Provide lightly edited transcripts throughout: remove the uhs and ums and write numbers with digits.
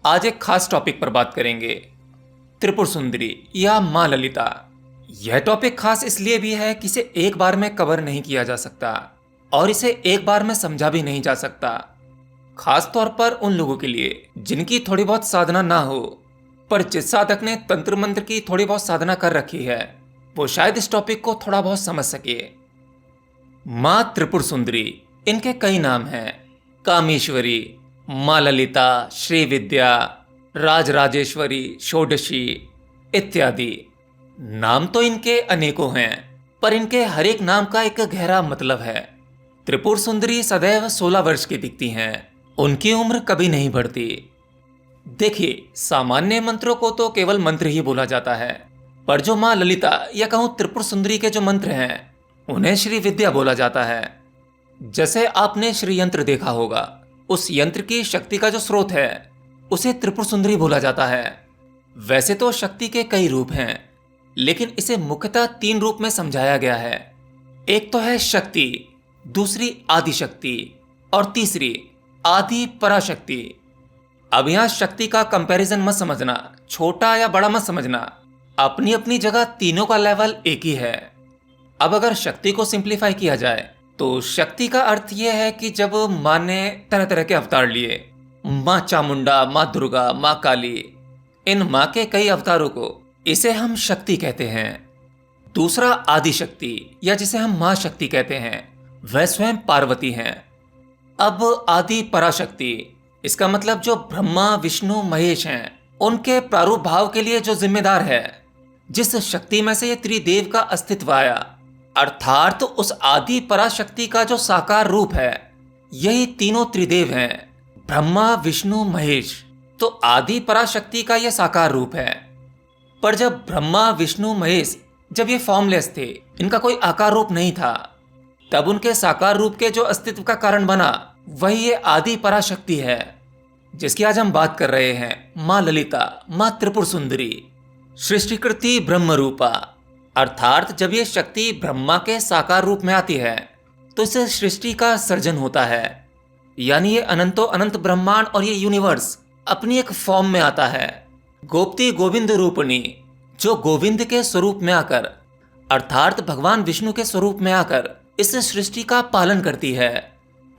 आज एक खास टॉपिक पर बात करेंगे, त्रिपुर सुंदरी या मां ललिता। यह टॉपिक खास इसलिए भी है कि इसे एक बार में कवर नहीं किया जा सकता और इसे एक बार में समझा भी नहीं जा सकता, खास तौर पर उन लोगों के लिए जिनकी थोड़ी बहुत साधना ना हो। पर जिस साधक ने तंत्र मंत्र की थोड़ी बहुत साधना कर रखी है वो शायद इस टॉपिक को थोड़ा बहुत समझ सके। मां त्रिपुर सुंदरी, इनके कई नाम हैं, कामेश्वरी, मां ललिता, श्री विद्या, राजराजेश्वरी, षोडशी इत्यादि। नाम तो इनके अनेकों हैं, पर इनके हर एक नाम का एक गहरा मतलब है। त्रिपुर सुंदरी सदैव 16 वर्ष की दिखती हैं, उनकी उम्र कभी नहीं बढ़ती। देखिए, सामान्य मंत्रों को तो केवल मंत्र ही बोला जाता है, पर जो मां ललिता या कहूं त्रिपुर सुंदरी के जो मंत्र हैं उन्हें श्री विद्या बोला जाता है। जैसे आपने श्री यंत्र देखा होगा, उस यंत्र की शक्ति का जो स्रोत है उसे त्रिपुर सुंदरी बोला जाता है। वैसे तो शक्ति के कई रूप हैं, लेकिन इसे मुख्यतः 3 रूप में समझाया गया है। एक तो है शक्ति, दूसरी आदि शक्ति और तीसरी आदि पराशक्ति। अब यहां शक्ति का कंपैरिजन मत समझना, छोटा या बड़ा मत समझना, अपनी अपनी जगह तीनों का लेवल एक ही है। अब अगर शक्ति को सिंप्लीफाई किया जाए तो शक्ति का अर्थ यह है कि जब मां ने तरह तरह के अवतार लिए, मां चामुंडा, मां दुर्गा, मां काली, इन मां के कई अवतारों को इसे हम शक्ति कहते हैं। दूसरा आदि शक्ति या जिसे हम मां शक्ति कहते हैं, वह स्वयं पार्वती हैं। अब आदि पराशक्ति, इसका मतलब जो ब्रह्मा विष्णु महेश हैं उनके प्रारूप भाव के लिए जो जिम्मेदार है, जिस शक्ति में से ये त्रिदेव का अस्तित्व आया, अर्थात तो उस आदि पराशक्ति का जो साकार रूप है, यही तीनों त्रिदेव हैं, ब्रह्मा विष्णु महेश। तो आदि पराशक्ति का यह साकार रूप है। पर जब ब्रह्मा विष्णु महेश जब ये फॉर्मलेस थे, इनका कोई आकार रूप नहीं था, तब उनके साकार रूप के जो अस्तित्व का कारण बना वही ये आदि पराशक्ति है, जिसकी आज हम बात कर रहे हैं, मां ललिता, मां त्रिपुर सुंदरी, सृष्टिकृति ब्रह्म रूपा। अर्थात जब ये शक्ति ब्रह्मा के साकार रूप में आती है तो इससे सृष्टि का सर्जन होता है, यानी ये अनंतो अनंत ब्रह्मांड और ये यूनिवर्स अपनी एक फॉर्म में आता है। गोप्ती गोविंद रूपणी, जो गोविंद के स्वरूप में आकर, अर्थात भगवान विष्णु के स्वरूप में आकर इस सृष्टि का पालन करती है।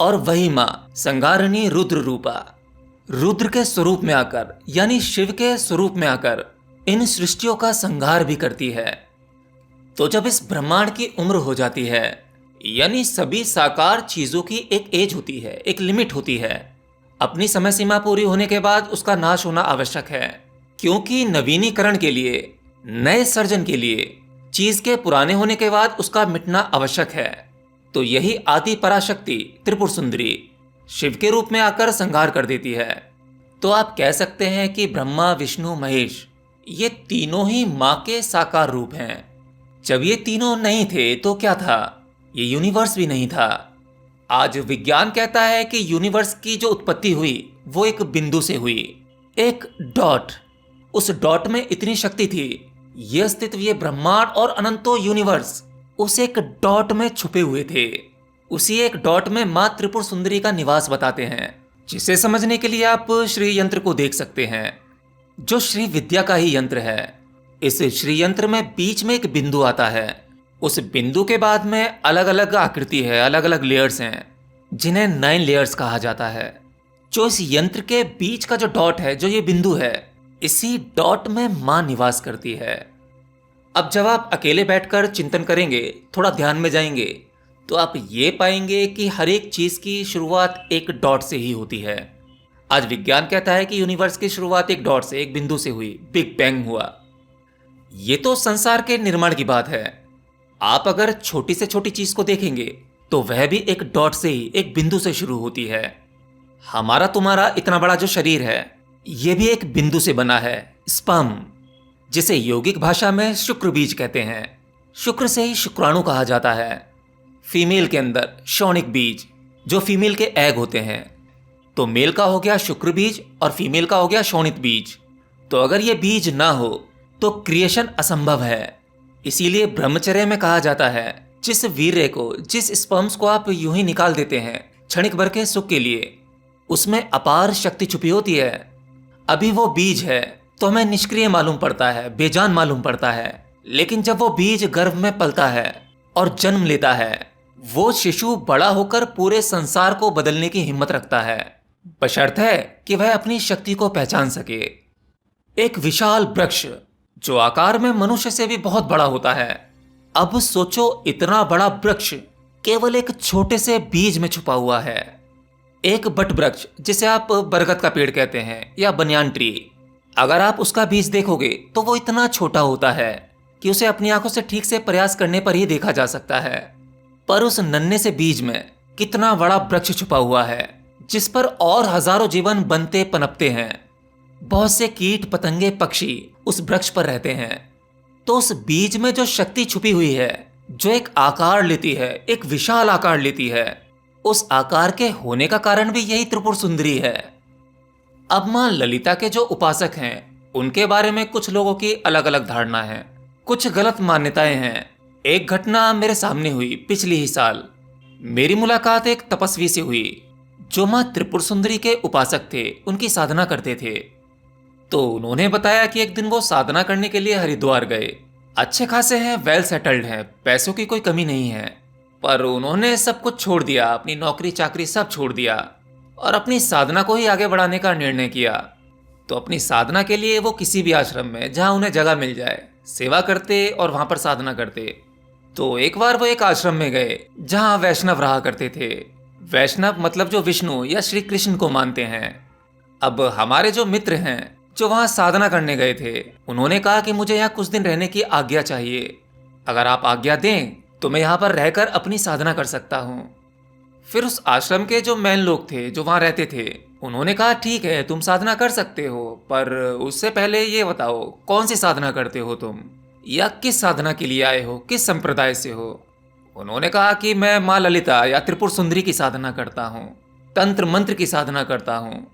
और वही मां संगारिणी रुद्र रूपा, रुद्र के स्वरूप में आकर यानी शिव के स्वरूप में आकर इन सृष्टियों का संहार भी करती है। तो जब इस ब्रह्मांड की उम्र हो जाती है, यानी सभी साकार चीजों की एक एज होती है, एक लिमिट होती है, अपनी समय सीमा पूरी होने के बाद उसका नाश होना आवश्यक है, क्योंकि नवीनीकरण के लिए, नए सर्जन के लिए चीज के पुराने होने के बाद उसका मिटना आवश्यक है। तो यही आदि पराशक्ति त्रिपुर सुंदरी शिव के रूप में आकर संहार कर देती है। तो आप कह सकते हैं कि ब्रह्मा विष्णु महेश ये तीनों ही मां के साकार रूप हैं। जब ये तीनों नहीं थे तो क्या था? ये यूनिवर्स भी नहीं था। आज विज्ञान कहता है कि यूनिवर्स की जो उत्पत्ति हुई वो एक बिंदु से हुई, एक डॉट। उस डॉट में इतनी शक्ति थी, ये अस्तित्व, ये ब्रह्मांड और अनंतो यूनिवर्स उस एक डॉट में छुपे हुए थे। उसी एक डॉट में मां त्रिपुर सुंदरी का निवास बताते हैं, जिसे समझने के लिए आप श्री यंत्र को देख सकते हैं, जो श्री विद्या का ही यंत्र है। इस श्री यंत्र में बीच में एक बिंदु आता है, उस बिंदु के बाद में अलग अलग आकृति है, अलग अलग लेयर्स हैं, जिन्हें 9 लेयर्स कहा जाता है। जो इस यंत्र के बीच का जो डॉट है, जो ये बिंदु है, इसी डॉट में मां निवास करती है। अब जब आप अकेले बैठकर चिंतन करेंगे, थोड़ा ध्यान में जाएंगे, तो आप ये पाएंगे कि हर एक चीज की शुरुआत एक डॉट से ही होती है। आज विज्ञान कहता है कि यूनिवर्स की शुरुआत एक डॉट से, एक बिंदु से हुई, बिग बैंग हुआ। ये तो संसार के निर्माण की बात है। आप अगर छोटी से छोटी चीज को देखेंगे तो वह भी एक डॉट से ही, एक बिंदु से शुरू होती है। हमारा तुम्हारा इतना बड़ा जो शरीर है, यह भी एक बिंदु से बना है, स्पर्म, जिसे यौगिक भाषा में शुक्र बीज कहते हैं। शुक्र से ही शुक्राणु कहा जाता है। फीमेल के अंदर शौनिक बीज, जो फीमेल के एग होते हैं। तो मेल का हो गया शुक्र बीज और फीमेल का हो गया शोणित बीज। तो अगर ये बीज ना हो तो क्रिएशन असंभव है। इसीलिए ब्रह्मचर्य में कहा जाता है, जिस वीर्य को, जिस स्पर्म्स को आप यूं ही निकाल देते हैं क्षणिक भर के सुख के लिए, उसमें अपार शक्ति छुपी होती है। अभी वो बीज है तो हमें निष्क्रिय मालूम पड़ता है, बेजान मालूम पड़ता है, लेकिन जब वो बीज गर्भ में पलता है और जन्म लेता है, वो शिशु बड़ा होकर पूरे संसार को बदलने की हिम्मत रखता है, बशर्ते कि वह अपनी शक्ति को पहचान सके। एक विशाल वृक्ष जो आकार में मनुष्य से भी बहुत बड़ा होता है। अब सोचो, इतना बड़ा वृक्ष केवल एक छोटे से बीज में छुपा हुआ है। एक बट वृक्ष, जिसे आप बरगद का पेड़ कहते हैं या बनियान ट्री, अगर आप उसका बीज देखोगे तो वो इतना छोटा होता है कि उसे अपनी आंखों से ठीक से प्रयास करने पर ही देखा जा सकता है। पर उस नन्हे से बीज में कितना बड़ा वृक्ष छुपा हुआ है, जिस पर और हजारों जीवन बनते पनपते हैं। बहुत से कीट पतंगे पक्षी उस वृक्ष पर रहते हैं। तो उस बीज में जो शक्ति छुपी हुई है, जो एक आकार लेती है, एक विशाल आकार लेती है, उस आकार के होने का कारण भी यही त्रिपुर सुंदरी है। अब मां ललिता के जो उपासक हैं, उनके बारे में कुछ लोगों की अलग अलग धारणा है, कुछ गलत मान्यताएं हैं। एक घटना मेरे सामने हुई पिछले ही साल। मेरी मुलाकात एक तपस्वी से हुई जो मां त्रिपुर सुंदरी के उपासक थे, उनकी साधना करते थे। तो उन्होंने बताया कि एक दिन वो साधना करने के लिए हरिद्वार गए। अच्छे खासे हैं, वेल सेटल्ड हैं, पैसों की कोई कमी नहीं है। पर उन्होंने सब कुछ छोड़ दिया, अपनी नौकरी चाकरी सब छोड़ दिया और अपनी साधना को ही आगे बढ़ाने का निर्णय किया। तो अपनी साधना के लिए वो किसी भी आश्रम में जहां उन्हें जगह मिल जाए सेवा करते और वहां पर साधना करते। तो एक बार वो एक आश्रम में गए जहां वैष्णव रहा करते थे। वैष्णव मतलब जो विष्णु या श्री कृष्ण को मानते हैं। अब हमारे जो मित्र हैं जो वहां साधना करने गए थे, उन्होंने कहा कि मुझे यहाँ कुछ दिन रहने की आज्ञा चाहिए। अगर आप आज्ञा दें तो मैं यहाँ पर रहकर अपनी साधना कर सकता हूँ। फिर उस आश्रम के जो मैन लोग थे जो वहां रहते थे, उन्होंने कहा ठीक है, तुम साधना कर सकते हो, पर उससे पहले ये बताओ कौन सी साधना करते हो तुम, या किस साधना के लिए आए हो, किस संप्रदाय से हो। उन्होंने कहा कि मैं माँ ललिता या त्रिपुर सुंदरी की साधना करता हूँ, तंत्र मंत्र की साधना करता हूँ।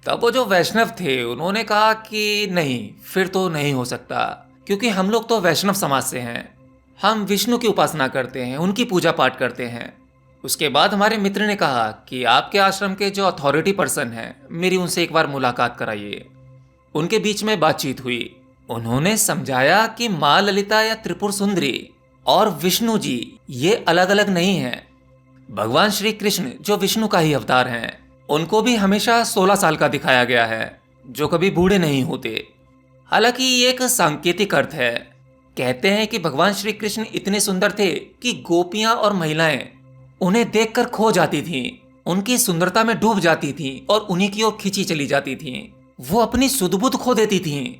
तब वो जो वैष्णव थे उन्होंने कहा कि नहीं, फिर तो नहीं हो सकता, क्योंकि हम लोग तो वैष्णव समाज से हैं, हम विष्णु की उपासना करते हैं, उनकी पूजा पाठ करते हैं। उसके बाद हमारे मित्र ने कहा कि आपके आश्रम के जो अथॉरिटी पर्सन हैं, मेरी उनसे एक बार मुलाकात कराइए। उनके बीच में बातचीत हुई। उन्होंने समझाया कि माँ ललिता या त्रिपुर सुंदरी और विष्णु जी ये अलग अलग नहीं हैं। भगवान श्री कृष्ण जो विष्णु का ही अवतार हैं, उनको भी हमेशा 16 साल का दिखाया गया है, जो कभी बूढ़े नहीं होते। हालांकि ये एक सांकेतिक अर्थ है। कहते हैं कि भगवान श्री कृष्ण इतने सुंदर थे कि गोपियां और महिलाएं उन्हें देखकर खो जाती थीं, उनकी सुंदरता में डूब जाती थीं और उन्हीं की ओर खींची चली जाती थीं। वो अपनी सुध-बुध खो देती थीं।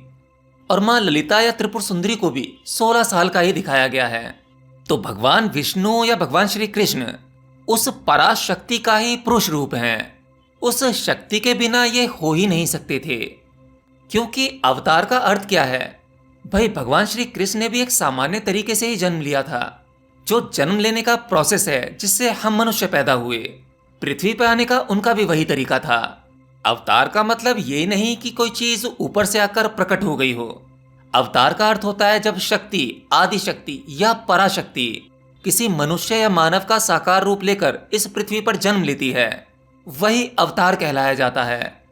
और मां ललिता या त्रिपुर सुंदरी को भी 16 साल का ही दिखाया गया है। तो भगवान विष्णु या भगवान श्री कृष्ण उस पराशक्ति का ही पुरुष रूप हैं। उस शक्ति के बिना ये हो ही नहीं सकते थे। क्योंकि अवतार का अर्थ क्या है भाई? भगवान श्री कृष्ण ने भी एक सामान्य तरीके से ही जन्म लिया था। जो जन्म लेने का प्रोसेस है जिससे हम मनुष्य पैदा हुए, पृथ्वी पर आने का उनका भी वही तरीका था। अवतार का मतलब ये नहीं कि कोई चीज ऊपर से आकर प्रकट हो गई हो। अवतार का अर्थ होता है जब शक्ति, आदि शक्ति या पराशक्ति किसी मनुष्य या मानव का साकार रूप लेकर इस पृथ्वी पर जन्म लेती है, वही अवतार कहलाया जाता है।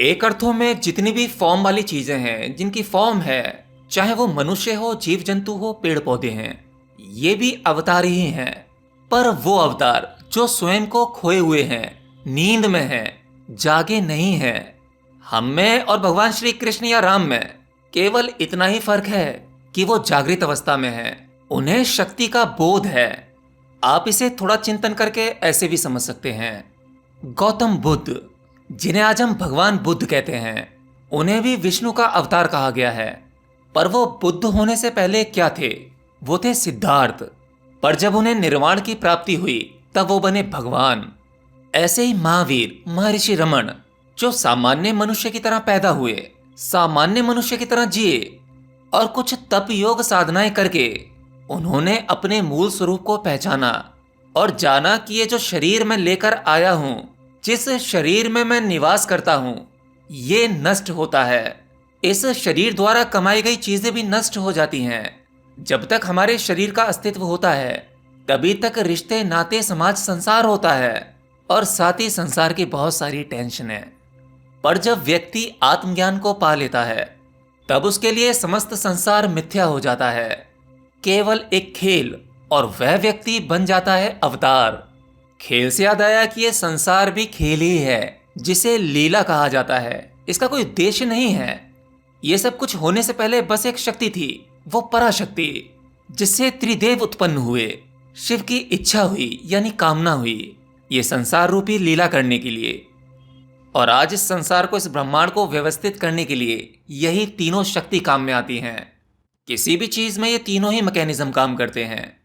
एक अर्थों में जितनी भी फॉर्म वाली चीजें हैं, जिनकी फॉर्म है, चाहे वो मनुष्य हो, जीव जंतु हो, पेड़ पौधे हैं, ये भी अवतार ही हैं। पर वो अवतार जो स्वयं को खोए हुए हैं, नींद में हैं, जागे नहीं हैं। हम में और भगवान श्री कृष्ण या राम में केवल इतना ही फर्क है कि वो जागृत अवस्था में हैं, उन्हें शक्ति का बोध है। आप इसे थोड़ा चिंतन करके ऐसे भी समझ सकते हैं। गौतम बुद्ध, जिन्हें आज हम भगवान बुद्ध कहते हैं, उन्हें भी विष्णु का अवतार कहा गया है। पर वो बुद्ध होने से पहले क्या थे? वो थे सिद्धार्थ। पर जब उन्हें निर्वाण की प्राप्ति हुई तब वो बने भगवान। ऐसे ही महावीर, महर्षि रमन, जो सामान्य मनुष्य की तरह पैदा हुए, सामान्य मनुष्य की तरह जिए और कुछ तप योग साधनाएं करके उन्होंने अपने मूल स्वरूप को पहचाना और जाना कि ये जो शरीर में लेकर आया हूं, जिस शरीर में मैं निवास करता हूं, ये नष्ट होता है। इस शरीर द्वारा कमाई गई चीजें भी नष्ट हो जाती हैं। जब तक हमारे शरीर का अस्तित्व होता है तभी तक रिश्ते, नाते, समाज, संसार होता है और साथ ही संसार की बहुत सारी टेंशन है। पर जब व्यक्ति आत्मज्ञान को पा लेता है तब उसके लिए समस्त संसार मिथ्या हो जाता है, केवल एक खेल, और वह व्यक्ति बन जाता है अवतार। खेल से याद आया कि यह संसार भी खेल ही है, जिसे लीला कहा जाता है। इसका कोई उद्देश्य नहीं है। यह सब कुछ होने से पहले बस एक शक्ति थी, वो पराशक्ति, जिससे त्रिदेव उत्पन्न हुए। शिव की इच्छा हुई, यानी कामना हुई, ये संसार रूपी लीला करने के लिए। और आज इस संसार को, इस ब्रह्मांड को व्यवस्थित करने के लिए यही तीनों शक्ति काम में आती हैं। किसी भी चीज में ये तीनों ही मैकेनिज्म काम करते हैं।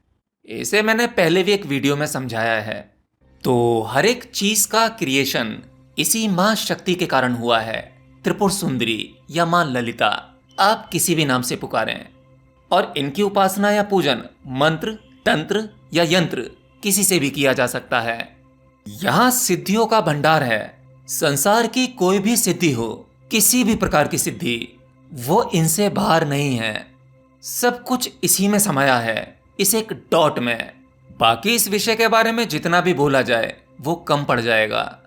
इसे मैंने पहले भी एक वीडियो में समझाया है। तो हर एक चीज का क्रिएशन इसी मां शक्ति के कारण हुआ है। त्रिपुर सुंदरी या मां ललिता, आप किसी भी नाम से पुकारें। और इनकी उपासना या पूजन मंत्र, तंत्र या यंत्र किसी से भी किया जा सकता है। यहां सिद्धियों का भंडार है। संसार की कोई भी सिद्धि हो, किसी भी प्रकार की सिद्धि, वो इनसे बाहर नहीं है। सब कुछ इसी में समाया है, इस एक डॉट में। बाकी इस विषय के बारे में जितना भी बोला जाए वो कम पड़ जाएगा।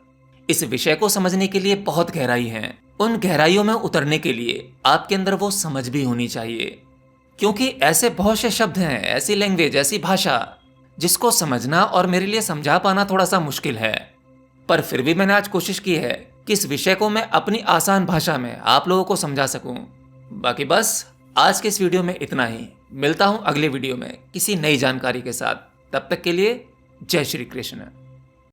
इस विषय को समझने के लिए बहुत गहराई है। उन गहराइयों में उतरने के लिए आपके अंदर वो समझ भी होनी चाहिए, क्योंकि ऐसे बहुत से शब्द हैं, ऐसी लैंग्वेज, ऐसी भाषा, जिसको समझना और मेरे लिए समझा पाना थोड़ा सा मुश्किल है। पर फिर भी मैंने आज कोशिश की है कि इस विषय को मैं अपनी आसान भाषा में आप लोगों को समझा सकूं। बाकी बस आज के इस वीडियो में इतना ही। मिलता हूं अगले वीडियो में किसी नई जानकारी के साथ। तब तक के लिए जय श्री कृष्ण।